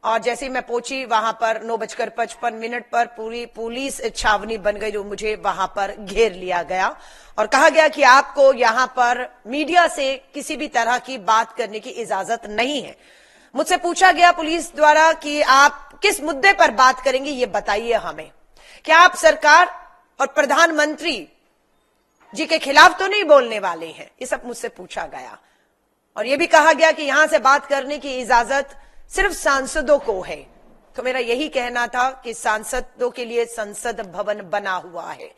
और जैसे ही मैं पहुंची वहां पर 9:55 पर पूरी पुलिस छावनी बन गई, जो मुझे वहां पर घेर लिया गया और कहा गया कि आपको यहां पर मीडिया से किसी भी तरह की बात करने की इजाजत नहीं है। मुझसे पूछा गया पुलिस द्वारा कि आप किस मुद्दे पर बात करेंगे, ये बताइए हमें। क्या आप सरकार और प्रधानमंत्री जी के खिलाफ तो नहीं बोलने वाले हैं? ये सब मुझसे पूछा गया और यह भी कहा गया कि यहां से बात करने की इजाजत सिर्फ सांसदों को है। तो मेरा यही कहना था कि सांसदों के लिए संसद भवन बना हुआ है।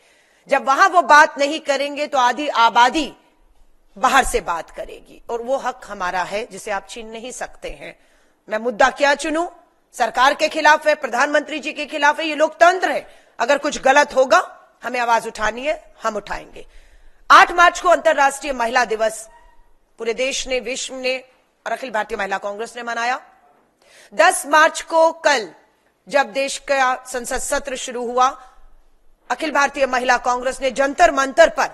जब वहां वो बात नहीं करेंगे तो आधी आबादी बाहर से बात करेगी और वो हक हमारा है जिसे आप छीन नहीं सकते हैं। मैं मुद्दा क्या चुनूं? सरकार के खिलाफ है, प्रधानमंत्री जी के खिलाफ है, ये लोकतंत्र है। अगर कुछ गलत होगा हमें आवाज उठानी है, हम उठाएंगे। 8 मार्च को अंतर्राष्ट्रीय महिला दिवस पूरे देश ने, विश्व ने और अखिल भारतीय महिला कांग्रेस ने मनाया। 10 मार्च को कल जब देश का संसद सत्र शुरू हुआ, अखिल भारतीय महिला कांग्रेस ने जंतर मंतर पर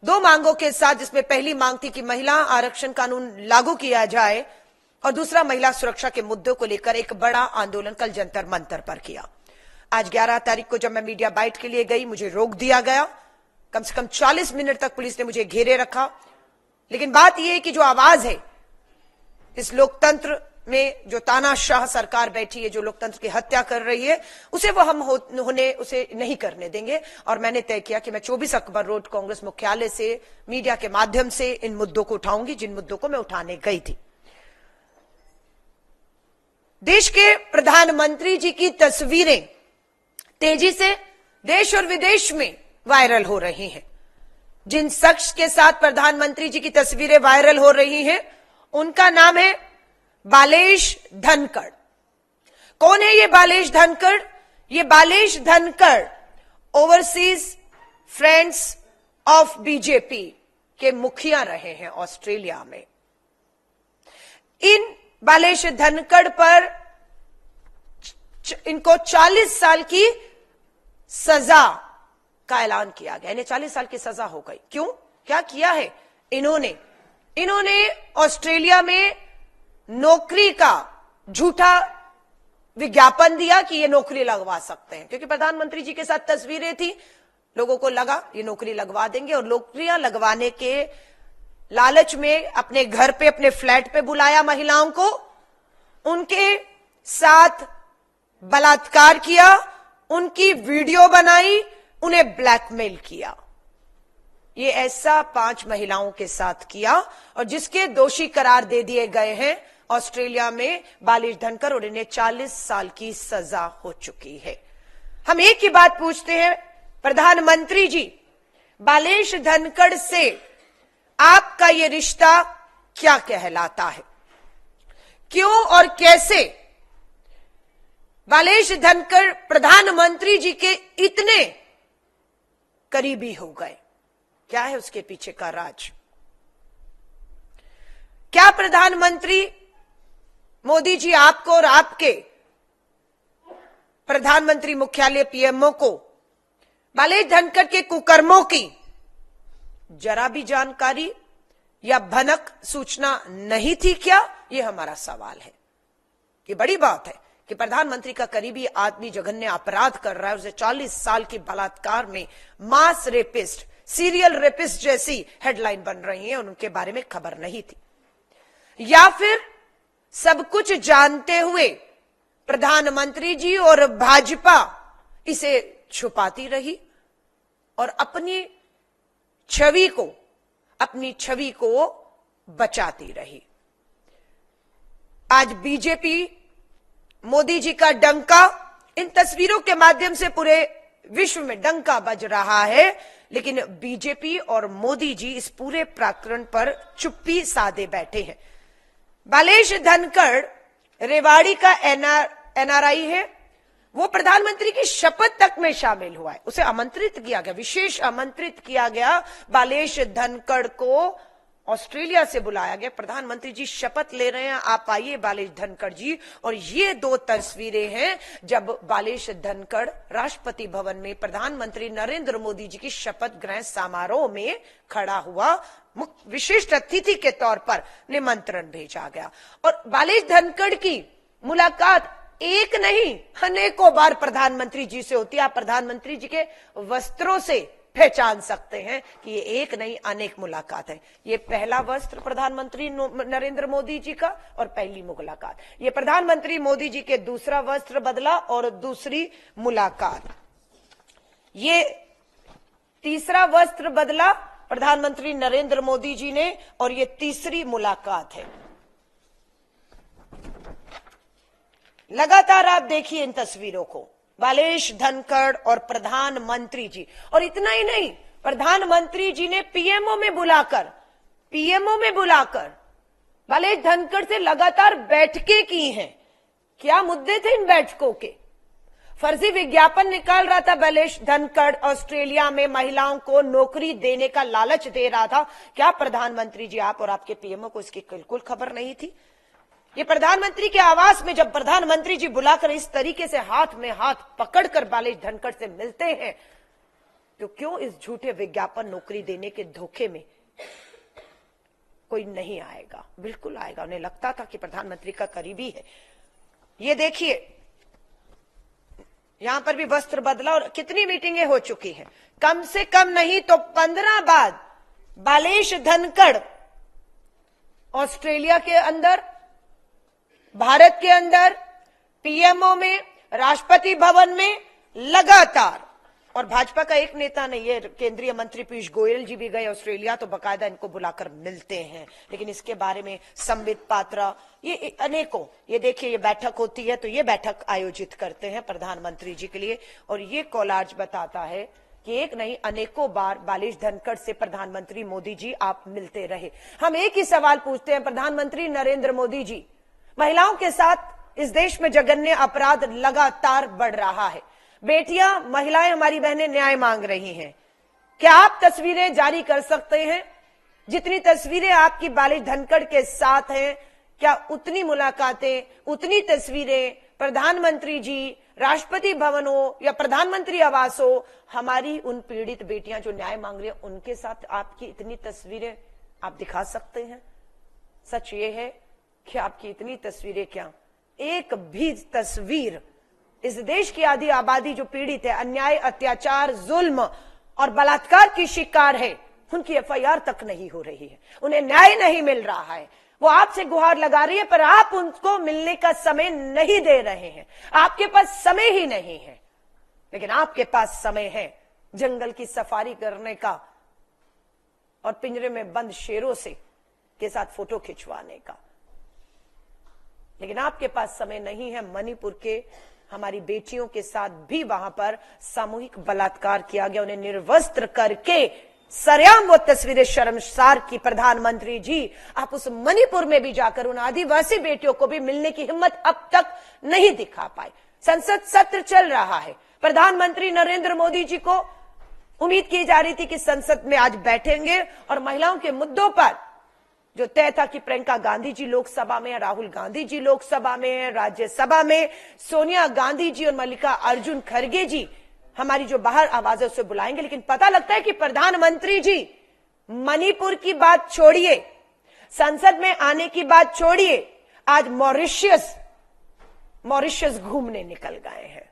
2 मांगों के साथ, जिसमें पहली मांग थी कि महिला आरक्षण कानून लागू किया जाए और दूसरा महिला सुरक्षा के मुद्दों को लेकर एक बड़ा आंदोलन कल जंतर मंतर पर किया। आज 11 तारीख को जब मैं मीडिया बाइट के लिए गई, मुझे रोक दिया गया। कम से कम 40 मिनट तक पुलिस ने मुझे घेरे रखा। लेकिन बात यह है कि जो आवाज है इस लोकतंत्र में, जो तानाशाह सरकार बैठी है, जो लोकतंत्र की हत्या कर रही है, उसे वो हम उसे नहीं करने देंगे। और मैंने तय किया कि मैं 24 अक्टूबर रोड कांग्रेस मुख्यालय से मीडिया के माध्यम से इन मुद्दों को उठाऊंगी, जिन मुद्दों को मैं उठाने गई थी। देश के प्रधानमंत्री जी की तस्वीरें तेजी से देश और विदेश में वायरल हो रही हैं। जिन शख्स के साथ प्रधानमंत्री जी की तस्वीरें वायरल हो रही हैं, उनका नाम है बालेश धनखड़। कौन है ये बालेश धनखड़? ये Balesh Dhankhar overseas friends of BJP के मुखिया रहे हैं ऑस्ट्रेलिया में। इन बालेश धनखड़ पर इनको 40 साल की सजा का ऐलान किया गया। इन्हें 40 साल की सजा हो गई। क्यों? क्या किया है इन्होंने ऑस्ट्रेलिया में नौकरी का झूठा विज्ञापन दिया कि ये नौकरी लगवा सकते हैं, क्योंकि प्रधानमंत्री जी के साथ तस्वीरें थी। लोगों को लगा ये नौकरी लगवा देंगे और नौकरियां लगवाने के लालच में अपने घर पे, अपने फ्लैट पे बुलाया महिलाओं को, उनके साथ बलात्कार किया, उनकी वीडियो बनाई, उन्हें ब्लैकमेल किया। ये ऐसा 5 महिलाओं के साथ किया और जिसके दोषी करार दे दिए गए हैं ऑस्ट्रेलिया में बालेश धनखड़, और इन्हें 40 साल की सजा हो चुकी है। हम एक ही बात पूछते हैं, प्रधानमंत्री जी, बालेश धनखड़ से आपका ये रिश्ता क्या कहलाता है? क्यों और कैसे बालेश धनखड़ प्रधानमंत्री जी के इतने करीबी हो गए? क्या है उसके पीछे का राज? क्या प्रधानमंत्री मोदी जी आपको और आपके प्रधानमंत्री मुख्यालय पीएमओ को बालेश धनखड़ के कुकर्मों की जरा भी जानकारी या भनक सूचना नहीं थी क्या? यह हमारा सवाल है। ये बड़ी बात है कि प्रधानमंत्री का करीबी आदमी जघन्य अपराध कर रहा है, उसे 40 साल के बलात्कार में मास रेपिस्ट, सीरियल रेपिस्ट जैसी हेडलाइन बन रही है और उनके बारे में खबर नहीं थी। या फिर सब कुछ जानते हुए प्रधानमंत्री जी और भाजपा इसे छुपाती रही और अपनी छवि को बचाती रही। आज बीजेपी, मोदी जी का डंका इन तस्वीरों के माध्यम से पूरे विश्व में डंका बज रहा है, लेकिन बीजेपी और मोदी जी इस पूरे प्रकरण पर चुप्पी साधे बैठे हैं। बालेश धनखड़ रेवाड़ी का एनआरआई है। वो प्रधानमंत्री की शपथ तक में शामिल हुआ है। उसे आमंत्रित किया गया, विशेष आमंत्रित किया गया। बालेश धनखड़ को ऑस्ट्रेलिया से बुलाया गया। प्रधानमंत्री जी शपथ ले रहे हैं, आप आइए बालेश धनखड़ जी। और ये 2 तस्वीरें हैं जब बालेश धनखड़ राष्ट्रपति भवन में प्रधानमंत्री नरेंद्र मोदी जी की शपथ ग्रहण समारोह में खड़ा हुआ। विशिष्ट अतिथि के तौर पर निमंत्रण भेजा गया और बालेश धनखड़ की मुलाकात एक नहीं अनेकों बार प्रधानमंत्री जी से होती है। आप प्रधानमंत्री जी के वस्त्रों से पहचान सकते हैं कि ये एक नहीं अनेक मुलाकात है। ये पहला वस्त्र प्रधानमंत्री नरेंद्र मोदी जी का और पहली मुलाकात। ये प्रधानमंत्री मोदी जी के दूसरा वस्त्र बदला और दूसरी मुलाकात। ये तीसरा वस्त्र बदला प्रधानमंत्री नरेंद्र मोदी जी ने और ये तीसरी मुलाकात है। लगातार आप देखिए इन तस्वीरों को, बालेश धनखड़ और प्रधानमंत्री जी। और इतना ही नहीं, प्रधानमंत्री जी ने पीएमओ में बुलाकर बालेश धनखड़ से लगातार बैठकें की हैं। क्या मुद्दे थे इन बैठकों के? फर्जी विज्ञापन निकाल रहा था बालेश धनखड़, ऑस्ट्रेलिया में महिलाओं को नौकरी देने का लालच दे रहा था। क्या प्रधानमंत्री जी आप और आपके पीएमओ को इसकी बिल्कुल खबर नहीं थी? ये प्रधानमंत्री के आवास में जब प्रधानमंत्री जी बुलाकर इस तरीके से हाथ में हाथ पकड़कर बालेश धनखड़ से मिलते हैं, तो क्यों इस झूठे विज्ञापन नौकरी देने के धोखे में कोई नहीं आएगा? बिल्कुल आएगा। उन्हें लगता था कि प्रधानमंत्री का करीबी है। ये देखिए, यहां पर भी वस्त्र बदला और कितनी मीटिंगें हो चुकी हैं। कम से कम नहीं तो 15 बार बालेश धनखड़ ऑस्ट्रेलिया के अंदर, भारत के अंदर, पीएमओ में, राष्ट्रपति भवन में लगातार। और भाजपा का एक नेता नहीं, ये केंद्रीय मंत्री पीयूष गोयल जी भी गए ऑस्ट्रेलिया, तो बकायदा इनको बुलाकर मिलते हैं। लेकिन इसके बारे में संबित पात्रा, ये अनेकों, ये देखिए, ये बैठक होती है तो ये बैठक आयोजित करते हैं प्रधानमंत्री जी के लिए। और ये कोलाज बताता है कि एक नहीं अनेकों बार बालेश धनखड़ से प्रधानमंत्री मोदी जी आप मिलते रहे। हम एक ही सवाल पूछते हैं, प्रधानमंत्री नरेंद्र मोदी जी, महिलाओं के साथ इस देश में जघन्य अपराध लगातार बढ़ रहा है। बेटियां, महिलाएं, हमारी बहनें न्याय मांग रही हैं। क्या आप तस्वीरें जारी कर सकते हैं? जितनी तस्वीरें आपकी बालेश धनखड़ के साथ हैं, क्या उतनी मुलाकातें, उतनी तस्वीरें प्रधानमंत्री जी, राष्ट्रपति भवन हो या प्रधानमंत्री आवास हो, हमारी उन पीड़ित बेटियां जो न्याय मांग रही हैं उनके साथ आपकी इतनी तस्वीरें आप दिखा सकते हैं? सच ये है कि आपकी इतनी तस्वीरें क्या, एक भी तस्वीर इस देश की आधी आबादी जो पीड़ित है, अन्याय, अत्याचार, जुल्म और बलात्कार की शिकार है, उनकी एफआईआर तक नहीं हो रही है, उन्हें न्याय नहीं मिल रहा है। वो आपसे गुहार लगा रही है पर आप उनको मिलने का समय नहीं दे रहे हैं। आपके पास समय ही नहीं है। लेकिन आपके पास समय है जंगल की सफारी करने का और पिंजरे में बंद शेरों से के साथ फोटो खिंचवाने का। लेकिन आपके पास समय नहीं है मणिपुर के हमारी बेटियों के साथ भी वहां पर सामूहिक बलात्कार किया गया, उन्हें निर्वस्त्र करके सरेआम वो तस्वीरें शर्मसार की। प्रधानमंत्री जी, आप उस मणिपुर में भी जाकर उन आदिवासी बेटियों को भी मिलने की हिम्मत अब तक नहीं दिखा पाए। संसद सत्र चल रहा है, प्रधानमंत्री नरेंद्र मोदी जी को उम्मीद की जा रही थी कि संसद में आज बैठेंगे और महिलाओं के मुद्दों पर जो तय था कि प्रियंका गांधी जी लोकसभा में है, राहुल गांधी जी लोकसभा में है, राज्यसभा में सोनिया गांधी जी और मल्लिका अर्जुन खड़गे जी हमारी जो बाहर आवाज है उसे बुलाएंगे। लेकिन पता लगता है कि प्रधानमंत्री जी मणिपुर की बात छोड़िए, संसद में आने की बात छोड़िए, आज मॉरिशस घूमने निकल गए हैं।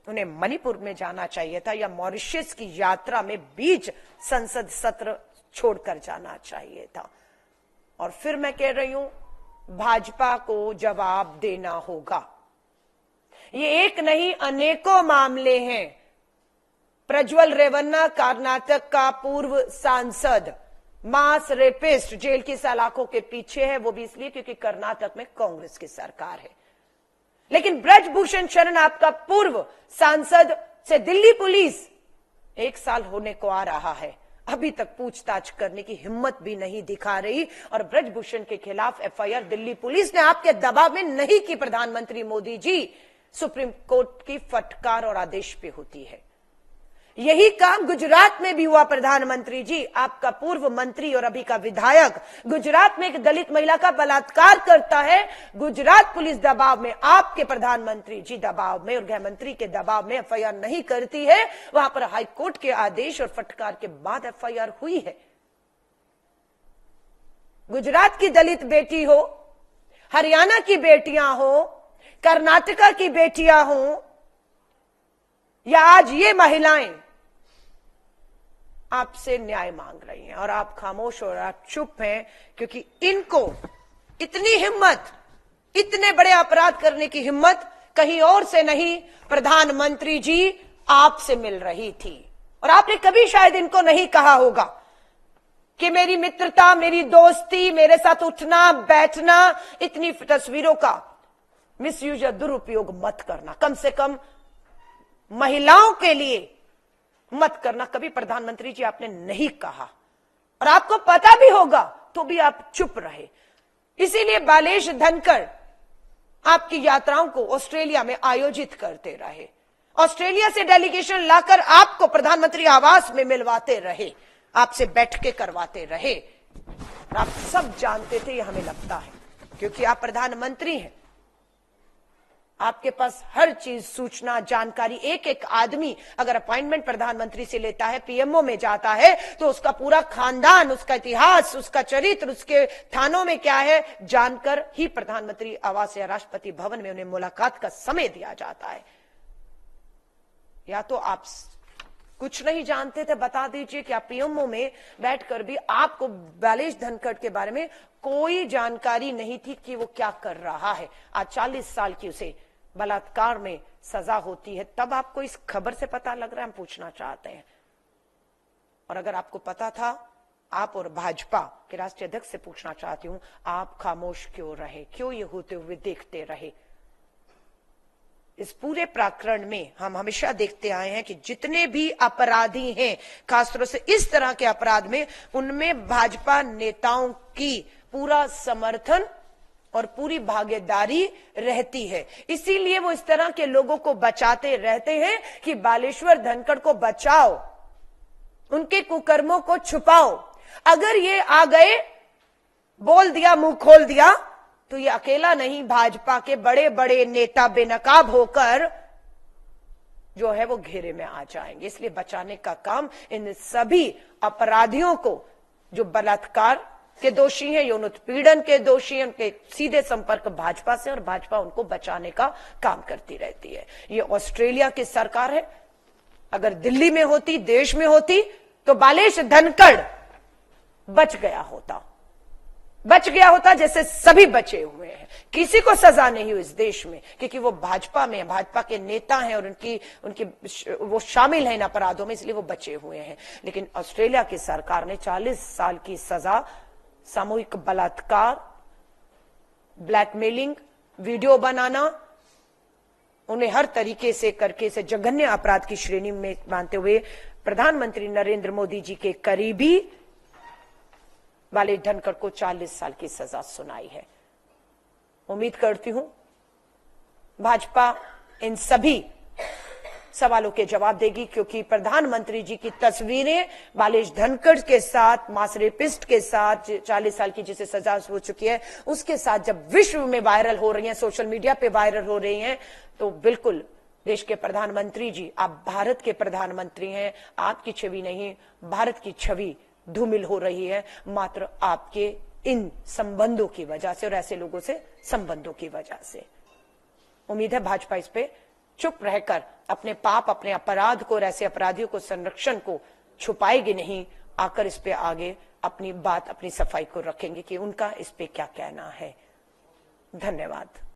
उन्हें मणिपुर में जाना चाहिए था या मॉरिशस की यात्रा में बीच संसद सत्र छोड़कर जाना चाहिए था। और फिर मैं कह रही हूं, भाजपा को जवाब देना होगा। ये एक नहीं अनेकों मामले हैं। प्रज्वल रेवन्ना कर्नाटक का पूर्व सांसद, मास रेपिस्ट, जेल की सलाखों के पीछे है, वो भी इसलिए क्योंकि कर्नाटक में कांग्रेस की सरकार है। लेकिन ब्रजभूषण शरण आपका पूर्व सांसद से दिल्ली पुलिस 1 साल होने को आ रहा है, अभी तक पूछताछ करने की हिम्मत भी नहीं दिखा रही। और ब्रजभूषण के खिलाफ एफआईआर दिल्ली पुलिस ने आपके दबाव में नहीं की। प्रधानमंत्री मोदी जी, सुप्रीम कोर्ट की फटकार और आदेश पे होती है। यही काम गुजरात में भी हुआ। प्रधानमंत्री जी, आपका पूर्व मंत्री और अभी का विधायक गुजरात में एक दलित महिला का बलात्कार करता है, गुजरात पुलिस दबाव में, आपके प्रधानमंत्री जी दबाव में और गृह मंत्री के दबाव में एफआईआर नहीं करती है। वहां पर हाईकोर्ट के आदेश और फटकार के बाद एफआईआर हुई है। गुजरात की दलित बेटी हो, हरियाणा की बेटियां हो, कर्नाटका की बेटियां हों या आज ये महिलाएं आपसे न्याय मांग रही हैं और आप खामोश और आप चुप हैं, क्योंकि इनको इतनी हिम्मत, इतने बड़े अपराध करने की हिम्मत कहीं और से नहीं, प्रधानमंत्री जी आपसे मिल रही थी। और आपने कभी शायद इनको नहीं कहा होगा कि मेरी मित्रता, मेरी दोस्ती, मेरे साथ उठना बैठना, इतनी तस्वीरों का मिसयूज या दुरुपयोग मत करना, कम से कम महिलाओं के लिए मत करना। कभी प्रधानमंत्री जी आपने नहीं कहा और आपको पता भी होगा तो भी आप चुप रहे। इसीलिए बालेश धनखड़ आपकी यात्राओं को ऑस्ट्रेलिया में आयोजित करते रहे, ऑस्ट्रेलिया से डेलीगेशन लाकर आपको प्रधानमंत्री आवास में मिलवाते रहे, आपसे बैठ के करवाते रहे। आप सब जानते थे, ये हमें लगता है, क्योंकि आप प्रधानमंत्री हैं, आपके पास हर चीज, सूचना, जानकारी। एक एक आदमी अगर अपॉइंटमेंट प्रधानमंत्री से लेता है, पीएमओ में जाता है, तो उसका पूरा खानदान, उसका इतिहास, उसका चरित्र, उसके थानों में क्या है, जानकर ही प्रधानमंत्री आवास या राष्ट्रपति भवन में उन्हें मुलाकात का समय दिया जाता है। या तो आप कुछ नहीं जानते थे, बता दीजिए कि आप पीएमओ में बैठकर भी आपको बालेश धनखड़ के बारे में कोई जानकारी नहीं थी कि वो क्या कर रहा है। आज 40 साल की उसे बलात्कार में सजा होती है, तब आपको इस खबर से पता लग रहा है, हम पूछना चाहते हैं। और अगर आपको पता था, आप और भाजपा के राष्ट्रीय अध्यक्ष से पूछना चाहती हूं, आप खामोश क्यों रहे, क्यों ये होते हुए देखते रहे? इस पूरे प्रकरण में हम हमेशा देखते आए हैं कि जितने भी अपराधी हैं, खासतौर से इस तरह के अपराध में, उनमें भाजपा नेताओं की पूरा समर्थन और पूरी भागीदारी रहती है। इसीलिए वो इस तरह के लोगों को बचाते रहते हैं कि बालेश्वर धनखड़ को बचाओ, उनके कुकर्मों को छुपाओ। अगर ये आ गए, बोल दिया, मुंह खोल दिया, तो ये अकेला नहीं, भाजपा के बड़े बड़े नेता बेनकाब होकर जो है वो घेरे में आ जाएंगे। इसलिए बचाने का काम इन सभी अपराधियों को, जो बलात्कार के दोषी हैं, यौन उत्पीड़न के दोषी हैं, उनके सीधे संपर्क भाजपा से, और भाजपा उनको बचाने का काम करती रहती है। ये ऑस्ट्रेलिया की सरकार है, अगर दिल्ली में होती, देश में होती, तो बालेश धनखड़ बच गया होता जैसे सभी बचे हुए हैं। किसी को सजा नहीं हुई इस देश में, क्योंकि वो भाजपा में, भाजपा के नेता हैं और उनकी वो शामिल हैं इन अपराधों में, इसलिए वो बचे हुए हैं। लेकिन ऑस्ट्रेलिया की सरकार ने 40 साल की सजा, सामूहिक बलात्कार, ब्लैकमेलिंग, वीडियो बनाना, उन्हें हर तरीके से करके इसे जघन्य अपराध की श्रेणी में मानते हुए प्रधानमंत्री नरेंद्र मोदी जी के करीबी बालेश धनखड़ को 40 साल की सजा सुनाई है। उम्मीद करती हूं भाजपा इन सभी सवालों के जवाब देगी, क्योंकि प्रधानमंत्री जी की तस्वीरें बालेश धनखड़ के साथ, मास रेपिस्ट के साथ, 40 साल की जिसे सजा हो चुकी है, उसके साथ जब विश्व में वायरल हो रही हैं, सोशल मीडिया पे वायरल हो रही हैं, तो बिल्कुल देश के प्रधानमंत्री जी, आप भारत के प्रधानमंत्री हैं, आपकी छवि नहीं, भारत की छवि धूमिल हो रही है, मात्र आपके इन संबंधों की वजह से और ऐसे लोगों से संबंधों की वजह से। उम्मीद है भाजपा इस पे चुप रहकर अपने पाप, अपने अपराध को और ऐसे अपराधियों को, संरक्षण को छुपाएगी नहीं, आकर इस पे आगे अपनी बात, अपनी सफाई को रखेंगे कि उनका इस पे क्या कहना है। धन्यवाद।